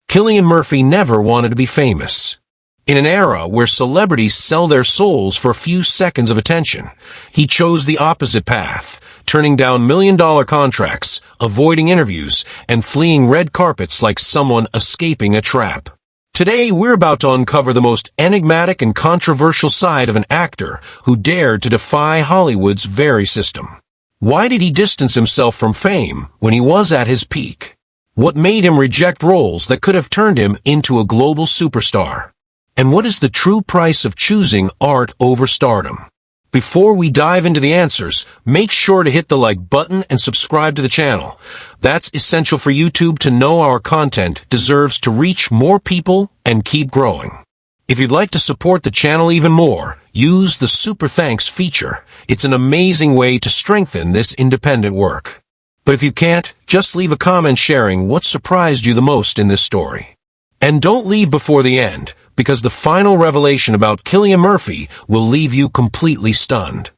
Cillian Murphy never wanted to be famous. In an era where celebrities sell their souls for a few seconds of attention, he chose the opposite path, turning down million-dollar contracts, avoiding interviews, and fleeing red carpets like someone escaping a trap. Today, we're about to uncover the most enigmatic and controversial side of an actor who dared to defy Hollywood's very system. Why did he distance himself from fame when he was at his peak? What made him reject roles that could have turned him into a global superstar? And what is the true price of choosing art over stardom? Before we dive into the answers, make sure to hit the like button and subscribe to the channel. That's essential for YouTube to know our content deserves to reach more people and keep growing. If you'd like to support the channel even more, use the Super Thanks feature. It's an amazing way to strengthen this independent work. But if you can't, just leave a comment sharing what surprised you the most in this story. And don't leave before the end, because the final revelation about Cillian Murphy will leave you completely stunned.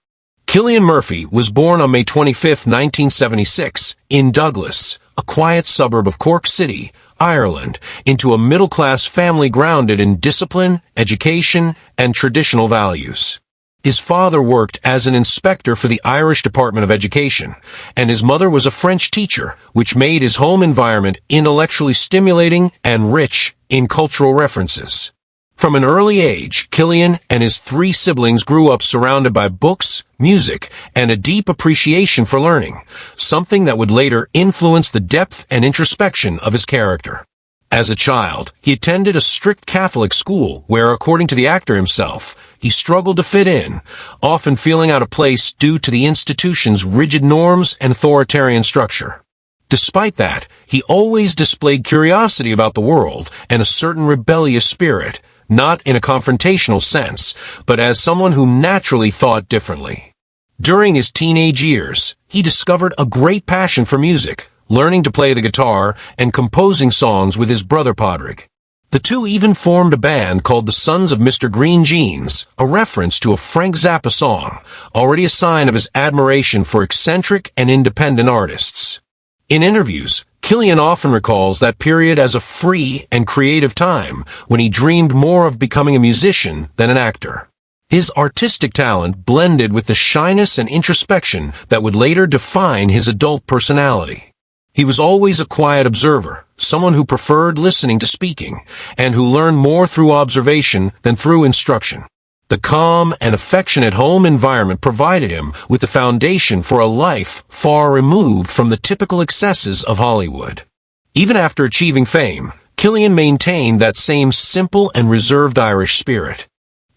Cillian Murphy was born on May 25, 1976, in Douglas, a quiet suburb of Cork City, Ireland, into a middle-class family grounded in discipline, education, and traditional values. His father worked as an inspector for the Irish Department of Education, and his mother was a French teacher, which made his home environment intellectually stimulating and rich in cultural references. From an early age, Cillian and his three siblings grew up surrounded by books, music, and a deep appreciation for learning, something that would later influence the depth and introspection of his character. As a child, he attended a strict Catholic school where, according to the actor himself, he struggled to fit in, often feeling out of place due to the institution's rigid norms and authoritarian structure. Despite that, he always displayed curiosity about the world and a certain rebellious spirit, not in a confrontational sense, but as someone who naturally thought differently. During his teenage years, he discovered a great passion for music, learning to play the guitar and composing songs with his brother Padraig. The two even formed a band called the Sons of Mr. Green Jeans, a reference to a Frank Zappa song, already a sign of his admiration for eccentric and independent artists. In interviews, Cillian often recalls that period as a free and creative time when he dreamed more of becoming a musician than an actor. His artistic talent blended with the shyness and introspection that would later define his adult personality. He was always a quiet observer, someone who preferred listening to speaking, and who learned more through observation than through instruction. The calm and affectionate home environment provided him with the foundation for a life far removed from the typical excesses of Hollywood. Even after achieving fame, Cillian maintained that same simple and reserved Irish spirit.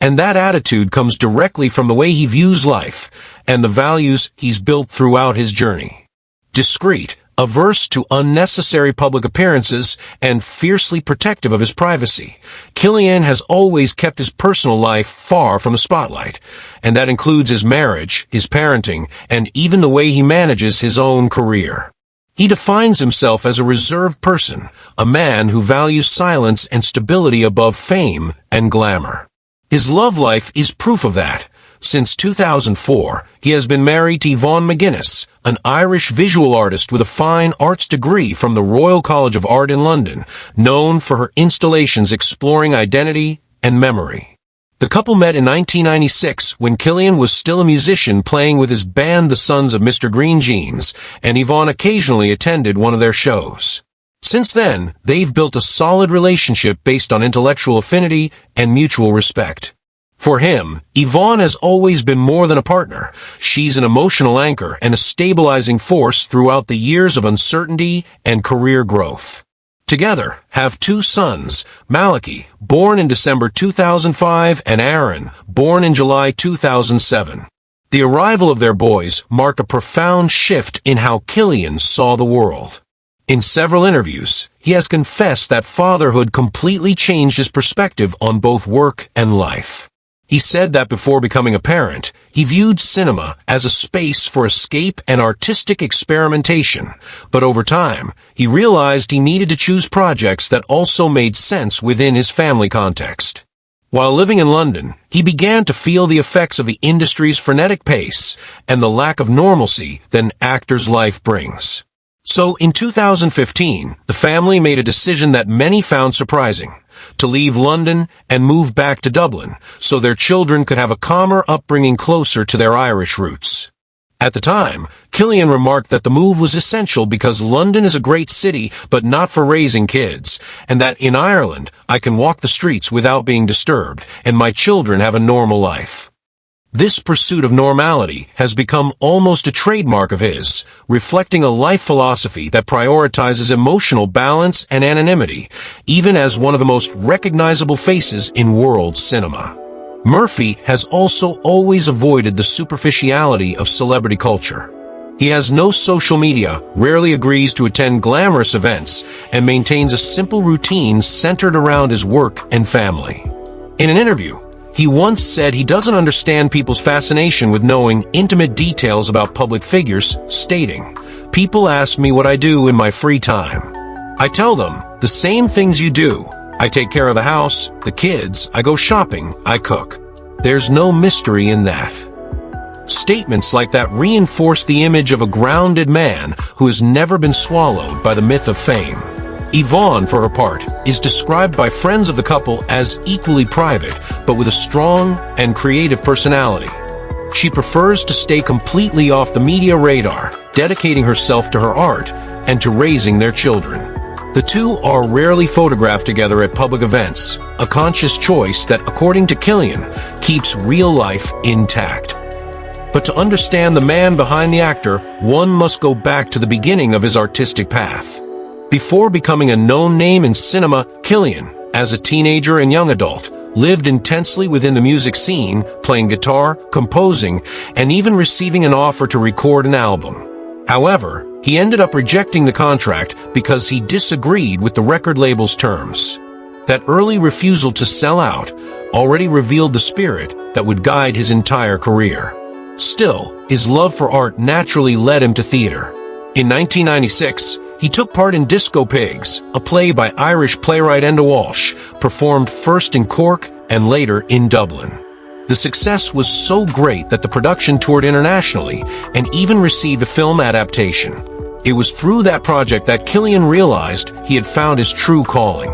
And that attitude comes directly from the way he views life and the values he's built throughout his journey. Discreet, averse to unnecessary public appearances, and fiercely protective of his privacy, Cillian has always kept his personal life far from the spotlight, and that includes his marriage, his parenting, and even the way he manages his own career. He defines himself as a reserved person, a man who values silence and stability above fame and glamour. His love life is proof of that. Since 2004, he has been married to Yvonne McGuinness, an Irish visual artist with a fine arts degree from the Royal College of Art in London, known for her installations exploring identity and memory. The couple met in 1996 when Cillian was still a musician playing with his band The Sons of Mr. Green Jeans, and Yvonne occasionally attended one of their shows. Since then, they've built a solid relationship based on intellectual affinity and mutual respect. For him, Yvonne has always been more than a partner. She's an emotional anchor and a stabilizing force throughout the years of uncertainty and career growth. Together, have two sons, Malachy, born in December 2005, and Aaron, born in July 2007. The arrival of their boys marked a profound shift in how Cillian saw the world. In several interviews, he has confessed that fatherhood completely changed his perspective on both work and life. He said that before becoming a parent, he viewed cinema as a space for escape and artistic experimentation, but over time, he realized he needed to choose projects that also made sense within his family context. While living in London, he began to feel the effects of the industry's frenetic pace and the lack of normalcy that an actor's life brings. So in 2015, the family made a decision that many found surprising: to leave London and move back to Dublin so their children could have a calmer upbringing closer to their Irish roots. At the time, Cillian remarked that the move was essential because London is a great city but not for raising kids, and that in Ireland I can walk the streets without being disturbed and my children have a normal life. This pursuit of normality has become almost a trademark of his, reflecting a life philosophy that prioritizes emotional balance and anonymity, even as one of the most recognizable faces in world cinema. Murphy has also always avoided the superficiality of celebrity culture. He has no social media, rarely agrees to attend glamorous events, and maintains a simple routine centered around his work and family. In an interview, he once said he doesn't understand people's fascination with knowing intimate details about public figures, stating, "People ask me what I do in my free time. I tell them the same things you do. I take care of the house, the kids, I go shopping, I cook. There's no mystery in that." Statements like that reinforce the image of a grounded man who has never been swallowed by the myth of fame. Yvonne, for her part, is described by friends of the couple as equally private, but with a strong and creative personality. She prefers to stay completely off the media radar, dedicating herself to her art and to raising their children. The two are rarely photographed together at public events, a conscious choice that, according to Cillian, keeps real life intact. But to understand the man behind the actor, one must go back to the beginning of his artistic path. Before becoming a known name in cinema, Cillian, as a teenager and young adult, lived intensely within the music scene, playing guitar, composing, and even receiving an offer to record an album. However, he ended up rejecting the contract because he disagreed with the record label's terms. That early refusal to sell out already revealed the spirit that would guide his entire career. Still, his love for art naturally led him to theater. In 1996, he took part in Disco Pigs, a play by Irish playwright Enda Walsh, performed first in Cork and later in Dublin. The success was so great that the production toured internationally and even received a film adaptation. It was through that project that Cillian realized he had found his true calling.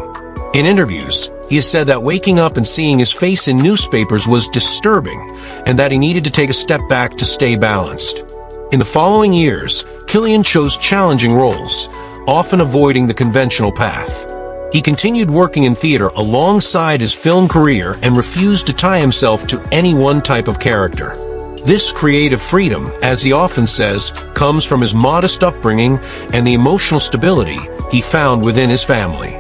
In interviews, he has said that waking up and seeing his face in newspapers was disturbing and that he needed to take a step back to stay balanced. In the following years, Cillian chose challenging roles, often avoiding the conventional path. He continued working in theater alongside his film career and refused to tie himself to any one type of character. This creative freedom, as he often says, comes from his modest upbringing and the emotional stability he found within his family.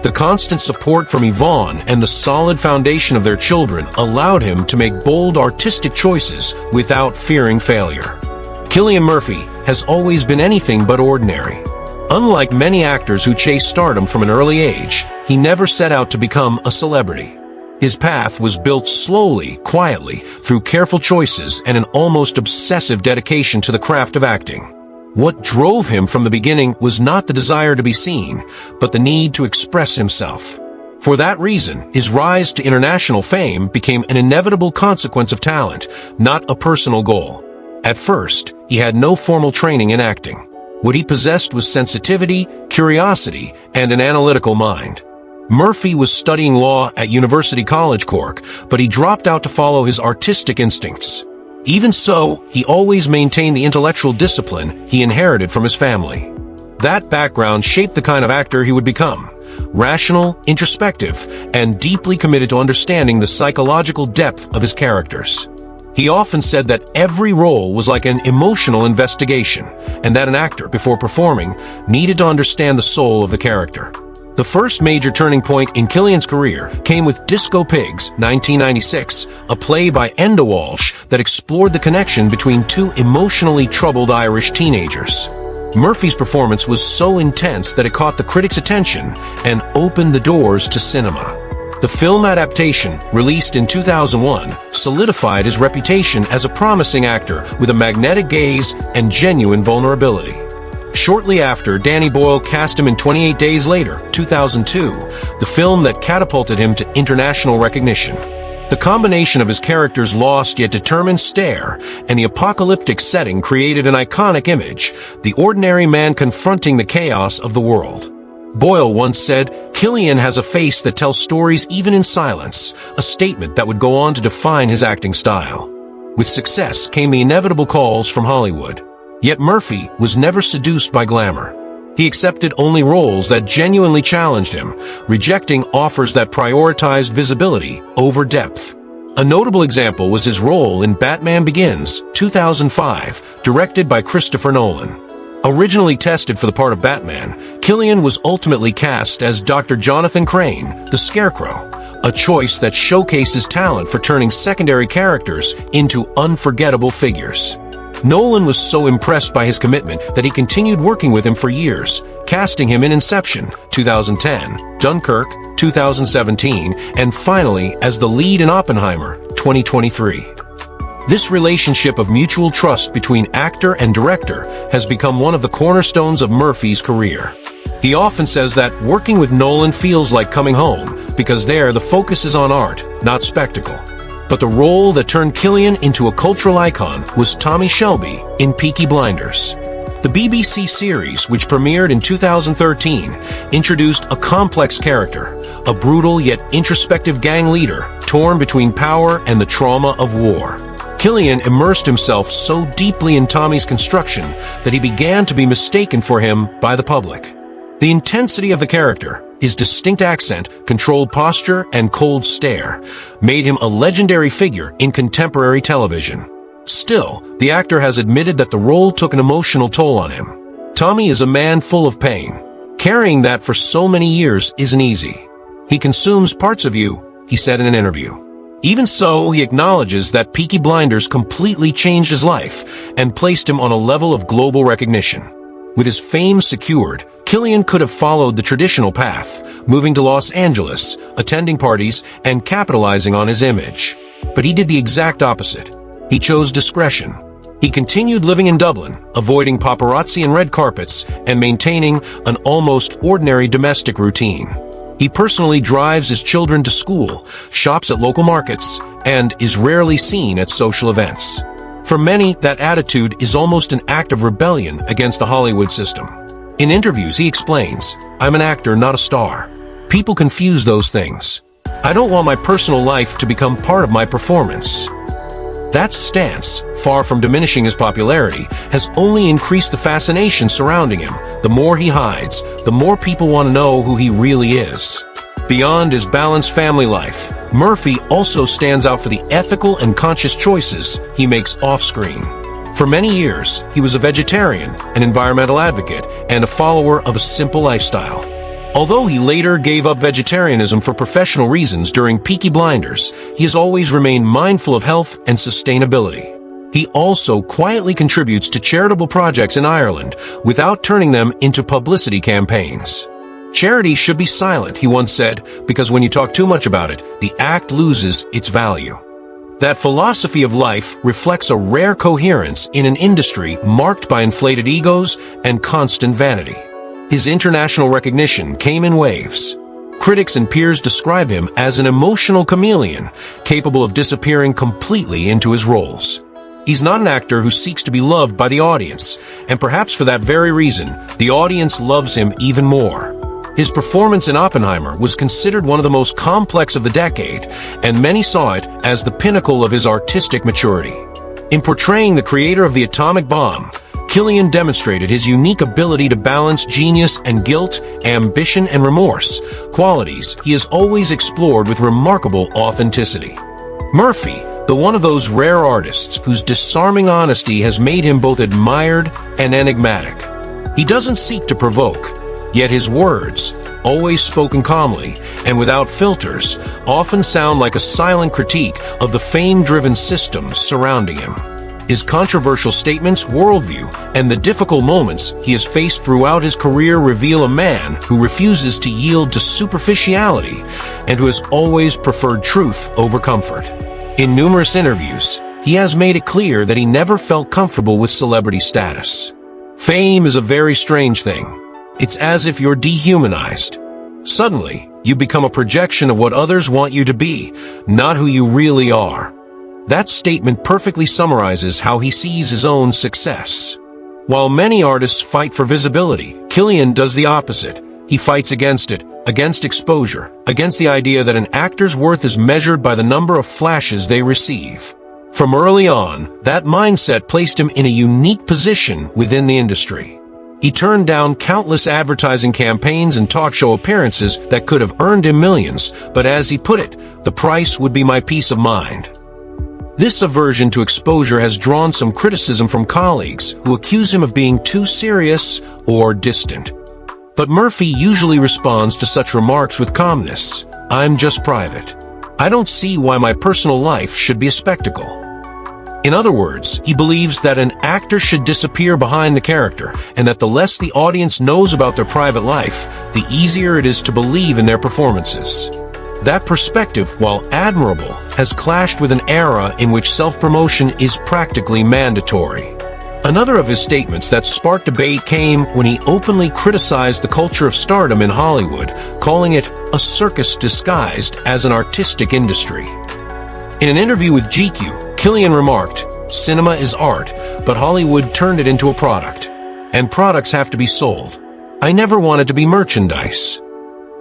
The constant support from Yvonne and the solid foundation of their children allowed him to make bold artistic choices without fearing failure. Cillian Murphy has always been anything but ordinary. Unlike many actors who chase stardom from an early age, he never set out to become a celebrity. His path was built slowly, quietly, through careful choices and an almost obsessive dedication to the craft of acting. What drove him from the beginning was not the desire to be seen, but the need to express himself. For that reason, his rise to international fame became an inevitable consequence of talent, not a personal goal. At first, he had no formal training in acting. What he possessed was sensitivity, curiosity, and an analytical mind. Murphy was studying law at University College Cork, but he dropped out to follow his artistic instincts. Even so, he always maintained the intellectual discipline he inherited from his family. That background shaped the kind of actor he would become: rational, introspective, and deeply committed to understanding the psychological depth of his characters. He often said that every role was like an emotional investigation, and that an actor, before performing, needed to understand the soul of the character. The first major turning point in Cillian's career came with Disco Pigs, 1996, a play by Enda Walsh that explored the connection between two emotionally troubled Irish teenagers. Murphy's performance was so intense that it caught the critics' attention and opened the doors to cinema. The film adaptation, released in 2001, solidified his reputation as a promising actor with a magnetic gaze and genuine vulnerability. Shortly after, Danny Boyle cast him in 28 Days Later, 2002, the film that catapulted him to international recognition. The combination of his character's lost yet determined stare and the apocalyptic setting created an iconic image, the ordinary man confronting the chaos of the world. Boyle once said, "Cillian has a face that tells stories even in silence," a statement that would go on to define his acting style. With success came the inevitable calls from Hollywood. Yet Murphy was never seduced by glamour. He accepted only roles that genuinely challenged him, rejecting offers that prioritized visibility over depth. A notable example was his role in Batman Begins, 2005, directed by Christopher Nolan. Originally tested for the part of Batman, Cillian was ultimately cast as Dr. Jonathan Crane, the Scarecrow, a choice that showcased his talent for turning secondary characters into unforgettable figures. Nolan was so impressed by his commitment that he continued working with him for years, casting him in Inception, 2010, Dunkirk, 2017, and finally as the lead in Oppenheimer, 2023. This relationship of mutual trust between actor and director has become one of the cornerstones of Murphy's career. He often says that working with Nolan feels like coming home, because there the focus is on art, not spectacle. But the role that turned Cillian into a cultural icon was Tommy Shelby in Peaky Blinders. The BBC series, which premiered in 2013, introduced a complex character, a brutal yet introspective gang leader, torn between power and the trauma of war. Cillian immersed himself so deeply in Tommy's construction that he began to be mistaken for him by the public. The intensity of the character, his distinct accent, controlled posture, and cold stare made him a legendary figure in contemporary television. Still, the actor has admitted that the role took an emotional toll on him. Tommy is a man full of pain. Carrying that for so many years isn't easy. "He consumes parts of you," he said in an interview. Even so, he acknowledges that Peaky Blinders completely changed his life and placed him on a level of global recognition. With his fame secured, Cillian could have followed the traditional path, moving to Los Angeles, attending parties, and capitalizing on his image. But he did the exact opposite. He chose discretion. He continued living in Dublin, avoiding paparazzi and red carpets, and maintaining an almost ordinary domestic routine. He personally drives his children to school, shops at local markets, and is rarely seen at social events. For many, that attitude is almost an act of rebellion against the Hollywood system. In interviews, he explains, "I'm an actor, not a star. People confuse those things. I don't want my personal life to become part of my performance." That stance, far from diminishing his popularity, has only increased the fascination surrounding him. The more he hides, the more people want to know who he really is. Beyond his balanced family life, Murphy also stands out for the ethical and conscious choices he makes off-screen. For many years, he was a vegetarian, an environmental advocate, and a follower of a simple lifestyle. Although he later gave up vegetarianism for professional reasons during Peaky Blinders, he has always remained mindful of health and sustainability. He also quietly contributes to charitable projects in Ireland without turning them into publicity campaigns. "Charity should be silent," he once said, "because when you talk too much about it, the act loses its value." That philosophy of life reflects a rare coherence in an industry marked by inflated egos and constant vanity. His international recognition came in waves. Critics and peers describe him as an emotional chameleon, capable of disappearing completely into his roles. He's not an actor who seeks to be loved by the audience, and perhaps for that very reason, the audience loves him even more. His performance in Oppenheimer was considered one of the most complex of the decade, and many saw it as the pinnacle of his artistic maturity. In portraying the creator of the atomic bomb, Cillian demonstrated his unique ability to balance genius and guilt, ambition and remorse, qualities he has always explored with remarkable authenticity. Murphy, the one of those rare artists whose disarming honesty has made him both admired and enigmatic. He doesn't seek to provoke, yet his words, always spoken calmly and without filters, often sound like a silent critique of the fame-driven systems surrounding him. His controversial statements, worldview, and the difficult moments he has faced throughout his career reveal a man who refuses to yield to superficiality and who has always preferred truth over comfort. In numerous interviews, he has made it clear that he never felt comfortable with celebrity status. Fame is a very strange thing. It's as if you're dehumanized. Suddenly, You become a projection of what others want you to be, not who you really are. That statement perfectly summarizes how he sees his own success. While many artists fight for visibility, Cillian does the opposite. He fights against it, against exposure, against the idea that an actor's worth is measured by the number of flashes they receive. From early on, that mindset placed him in a unique position within the industry. He turned down countless advertising campaigns and talk show appearances that could have earned him millions, but as he put it, the price would be my peace of mind. This aversion to exposure has drawn some criticism from colleagues who accuse him of being too serious or distant. But Murphy usually responds to such remarks with calmness. I'm just private. I don't see why my personal life should be a spectacle. In other words, he believes that an actor should disappear behind the character, and that the less the audience knows about their private life, the easier it is to believe in their performances. That perspective, while admirable, has clashed with an era in which self-promotion is practically mandatory. Another of his statements that sparked debate came when he openly criticized the culture of stardom in Hollywood, calling it a circus disguised as an artistic industry. In an interview with GQ, Cillian remarked, "Cinema is art, but Hollywood turned it into a product. And products have to be sold. I never wanted to be merchandise."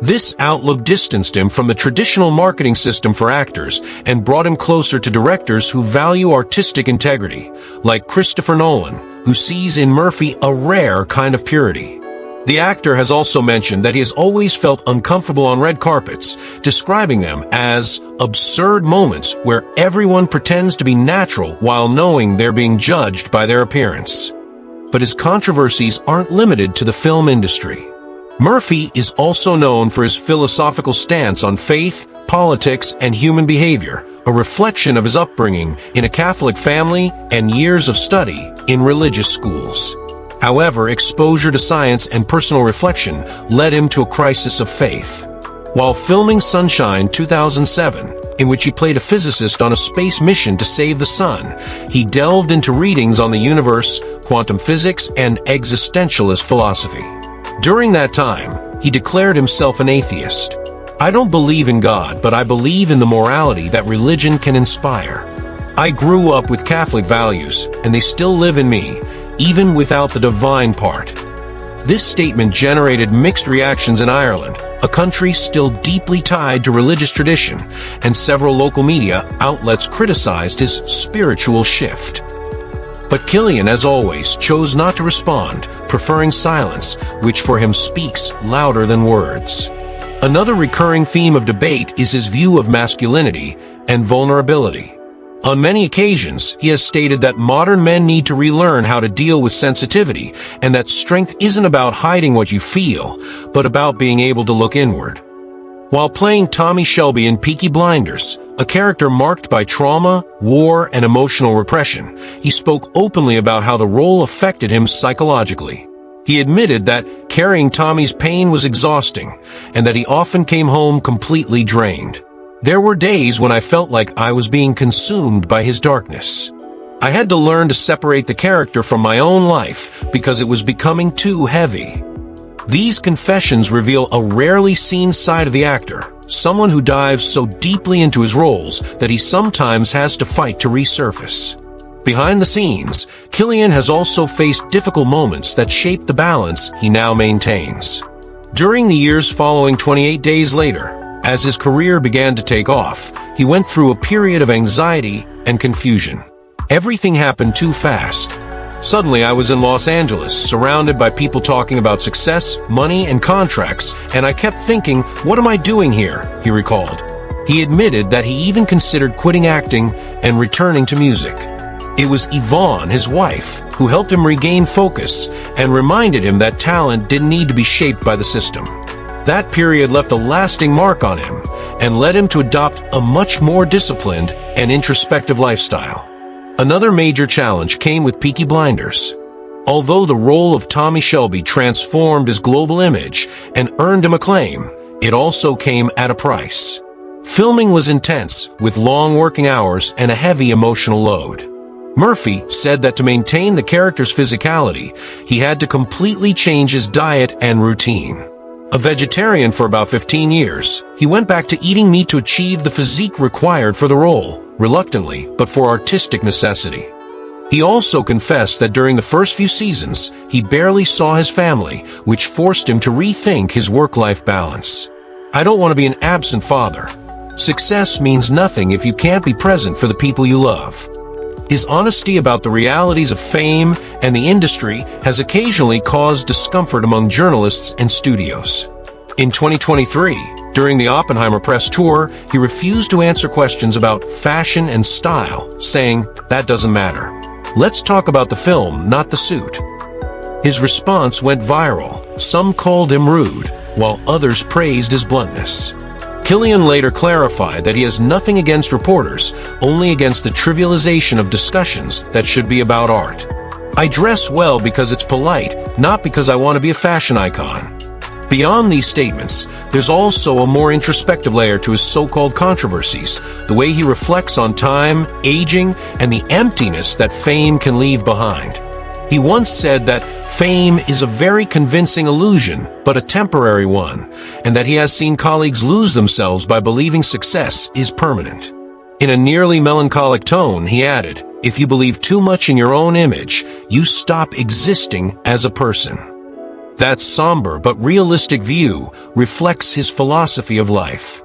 This outlook distanced him from the traditional marketing system for actors and brought him closer to directors who value artistic integrity, like Christopher Nolan, who sees in Murphy a rare kind of purity. The actor has also mentioned that he has always felt uncomfortable on red carpets, describing them as absurd moments where everyone pretends to be natural while knowing they're being judged by their appearance. But his controversies aren't limited to the film industry. Murphy is also known for his philosophical stance on faith, politics, and human behavior, a reflection of his upbringing in a Catholic family and years of study in religious schools. However, exposure to science and personal reflection led him to a crisis of faith. While filming Sunshine 2007, in which he played a physicist on a space mission to save the sun, he delved into readings on the universe, quantum physics, and existentialist philosophy. During that time, he declared himself an atheist. "I don't believe in God, but I believe in the morality that religion can inspire. I grew up with Catholic values, and they still live in me, even without the divine part." This statement generated mixed reactions in Ireland, a country still deeply tied to religious tradition, and several local media outlets criticized his spiritual shift. But Cillian, as always, chose not to respond, preferring silence, which for him speaks louder than words. Another recurring theme of debate is his view of masculinity and vulnerability. On many occasions, he has stated that modern men need to relearn how to deal with sensitivity, and that strength isn't about hiding what you feel, but about being able to look inward. While playing Tommy Shelby in Peaky Blinders, a character marked by trauma, war, and emotional repression, he spoke openly about how the role affected him psychologically. He admitted that carrying Tommy's pain was exhausting, and that he often came home completely drained. "There were days when I felt like I was being consumed by his darkness. I had to learn to separate the character from my own life because it was becoming too heavy." These confessions reveal a rarely seen side of the actor, someone who dives so deeply into his roles that he sometimes has to fight to resurface. Behind the scenes, Cillian has also faced difficult moments that shape the balance he now maintains. During the years following 28 Days Later, as his career began to take off, he went through a period of anxiety and confusion. Everything happened too fast. "Suddenly I was in Los Angeles, surrounded by people talking about success, money, and contracts, and I kept thinking, what am I doing here?" he recalled. He admitted that he even considered quitting acting and returning to music. It was Yvonne, his wife, who helped him regain focus and reminded him that talent didn't need to be shaped by the system. That period left a lasting mark on him and led him to adopt a much more disciplined and introspective lifestyle. Another major challenge came with Peaky Blinders. Although the role of Tommy Shelby transformed his global image and earned him acclaim, it also came at a price. Filming was intense, with long working hours and a heavy emotional load. Murphy said that to maintain the character's physicality, he had to completely change his diet and routine. A vegetarian for about 15 years, he went back to eating meat to achieve the physique required for the role, reluctantly, but for artistic necessity. He also confessed that during the first few seasons, he barely saw his family, which forced him to rethink his work-life balance. "I don't want to be an absent father. Success means nothing if you can't be present for the people you love." His honesty about the realities of fame and the industry has occasionally caused discomfort among journalists and studios. In 2023, during the Oppenheimer press tour, he refused to answer questions about fashion and style, saying, "That doesn't matter. Let's talk about the film, not the suit." His response went viral. Some called him rude, while others praised his bluntness. Cillian later clarified that he has nothing against reporters, only against the trivialization of discussions that should be about art. "I dress well because it's polite, not because I want to be a fashion icon." Beyond these statements, there's also a more introspective layer to his so-called controversies, the way he reflects on time, aging, and the emptiness that fame can leave behind. He once said that fame is a very convincing illusion, but a temporary one, and that he has seen colleagues lose themselves by believing success is permanent. In a nearly melancholic tone, he added, "If you believe too much in your own image, you stop existing as a person." That somber but realistic view reflects his philosophy of life.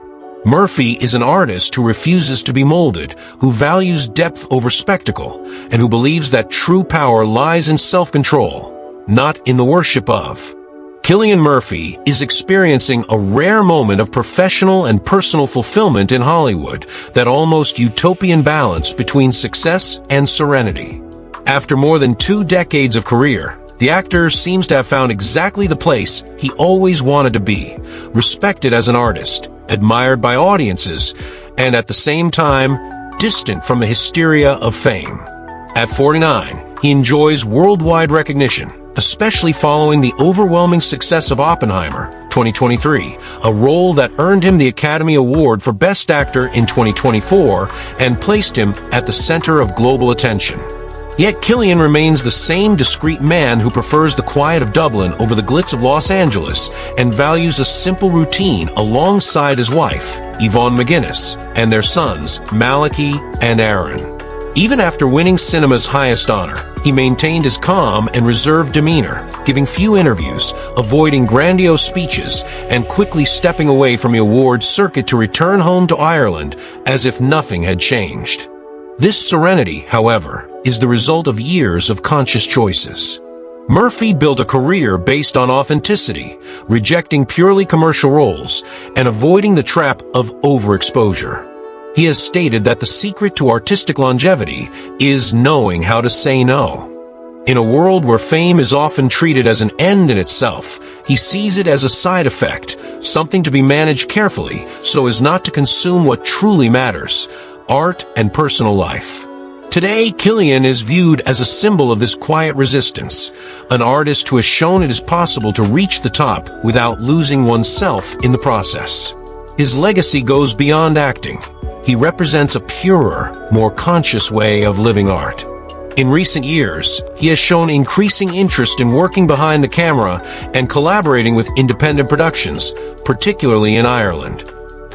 Murphy is an artist who refuses to be molded, who values depth over spectacle, and who believes that true power lies in self-control, not in the worship of. Cillian Murphy is experiencing a rare moment of professional and personal fulfillment in Hollywood, that almost utopian balance between success and serenity. After more than 2 decades of career, the actor seems to have found exactly the place he always wanted to be, respected as an artist, admired by audiences, and at the same time, distant from the hysteria of fame. At 49, he enjoys worldwide recognition, especially following the overwhelming success of Oppenheimer, 2023, a role that earned him the Academy Award for Best Actor in 2024 and placed him at the center of global attention. Yet Cillian remains the same discreet man who prefers the quiet of Dublin over the glitz of Los Angeles and values a simple routine alongside his wife, Yvonne McGuinness, and their sons, Malachi and Aaron. Even after winning cinema's highest honor, he maintained his calm and reserved demeanor, giving few interviews, avoiding grandiose speeches, and quickly stepping away from the awards circuit to return home to Ireland as if nothing had changed. This serenity, however, is the result of years of conscious choices. Murphy built a career based on authenticity, rejecting purely commercial roles and avoiding the trap of overexposure. He has stated that the secret to artistic longevity is knowing how to say no. In a world where fame is often treated as an end in itself, he sees it as a side effect, something to be managed carefully so as not to consume what truly matters: art and personal life. Today, Cillian is viewed as a symbol of this quiet resistance, an artist who has shown it is possible to reach the top without losing oneself in the process. His legacy goes beyond acting. He represents a purer, more conscious way of living art. In recent years, he has shown increasing interest in working behind the camera and collaborating with independent productions, particularly in Ireland.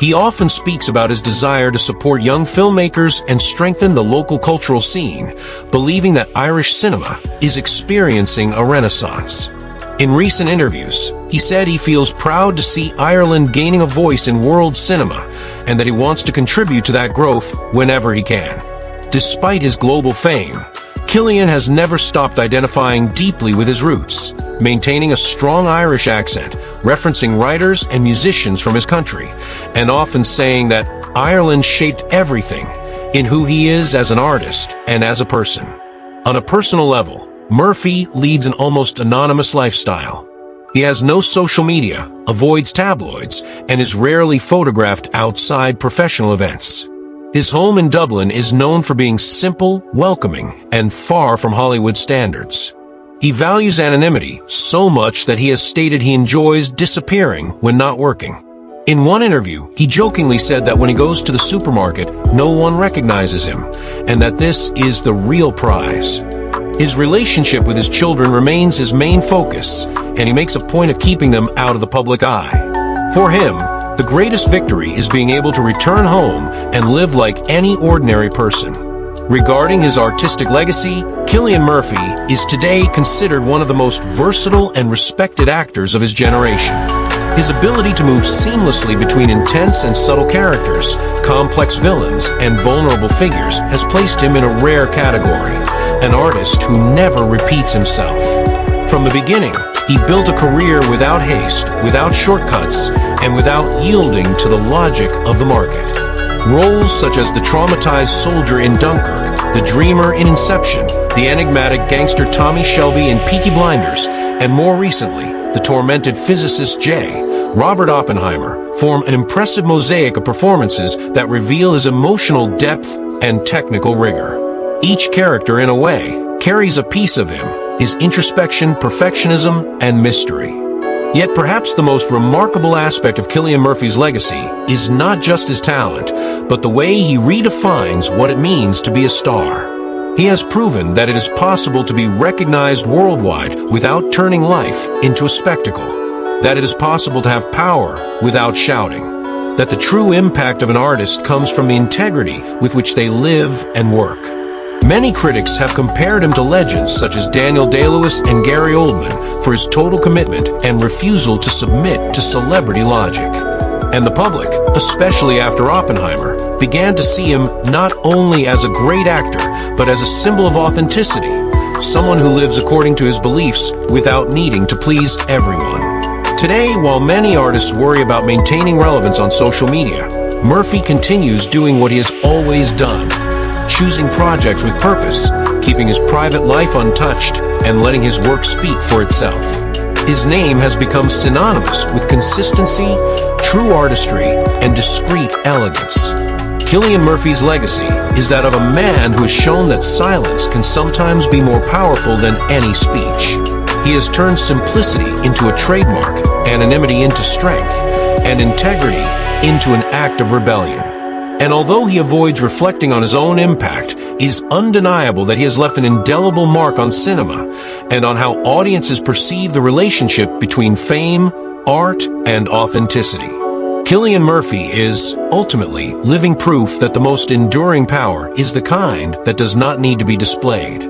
He often speaks about his desire to support young filmmakers and strengthen the local cultural scene, believing that Irish cinema is experiencing a renaissance. In recent interviews, he said he feels proud to see Ireland gaining a voice in world cinema and that he wants to contribute to that growth whenever he can. Despite his global fame, Cillian has never stopped identifying deeply with his roots, maintaining a strong Irish accent, referencing writers and musicians from his country, and often saying that Ireland shaped everything in who he is as an artist and as a person. On a personal level, Murphy leads an almost anonymous lifestyle. He has no social media, avoids tabloids, and is rarely photographed outside professional events. His home in Dublin is known for being simple, welcoming, and far from Hollywood standards. He values anonymity so much that he has stated he enjoys disappearing when not working. In one interview, he jokingly said that when he goes to the supermarket, no one recognizes him, and that this is the real prize. His relationship with his children remains his main focus, and he makes a point of keeping them out of the public eye. For him, the greatest victory is being able to return home and live like any ordinary person. Regarding his artistic legacy, Cillian Murphy is today considered one of the most versatile and respected actors of his generation. His ability to move seamlessly between intense and subtle characters, complex villains, and vulnerable figures has placed him in a rare category, an artist who never repeats himself. From the beginning, he built a career without haste, without shortcuts, and without yielding to the logic of the market. Roles such as the traumatized soldier in Dunkirk, the dreamer in Inception, the enigmatic gangster Tommy Shelby in Peaky Blinders, and more recently, the tormented physicist J. Robert Oppenheimer, form an impressive mosaic of performances that reveal his emotional depth and technical rigor. Each character, in a way, carries a piece of him, his introspection, perfectionism, and mystery. Yet perhaps the most remarkable aspect of Cillian Murphy's legacy is not just his talent, but the way he redefines what it means to be a star. He has proven that it is possible to be recognized worldwide without turning life into a spectacle, that it is possible to have power without shouting, that the true impact of an artist comes from the integrity with which they live and work. Many critics have compared him to legends such as Daniel Day-Lewis and Gary Oldman for his total commitment and refusal to submit to celebrity logic. And the public, especially after Oppenheimer, began to see him not only as a great actor, but as a symbol of authenticity, someone who lives according to his beliefs without needing to please everyone. Today, while many artists worry about maintaining relevance on social media, Murphy continues doing what he has always done, choosing projects with purpose, keeping his private life untouched, and letting his work speak for itself. His name has become synonymous with consistency, true artistry, and discreet elegance. Cillian Murphy's legacy is that of a man who has shown that silence can sometimes be more powerful than any speech. He has turned simplicity into a trademark, anonymity into strength, and integrity into an act of rebellion. And although he avoids reflecting on his own impact, it is undeniable that he has left an indelible mark on cinema and on how audiences perceive the relationship between fame, art, and authenticity. Cillian Murphy is, ultimately, living proof that the most enduring power is the kind that does not need to be displayed.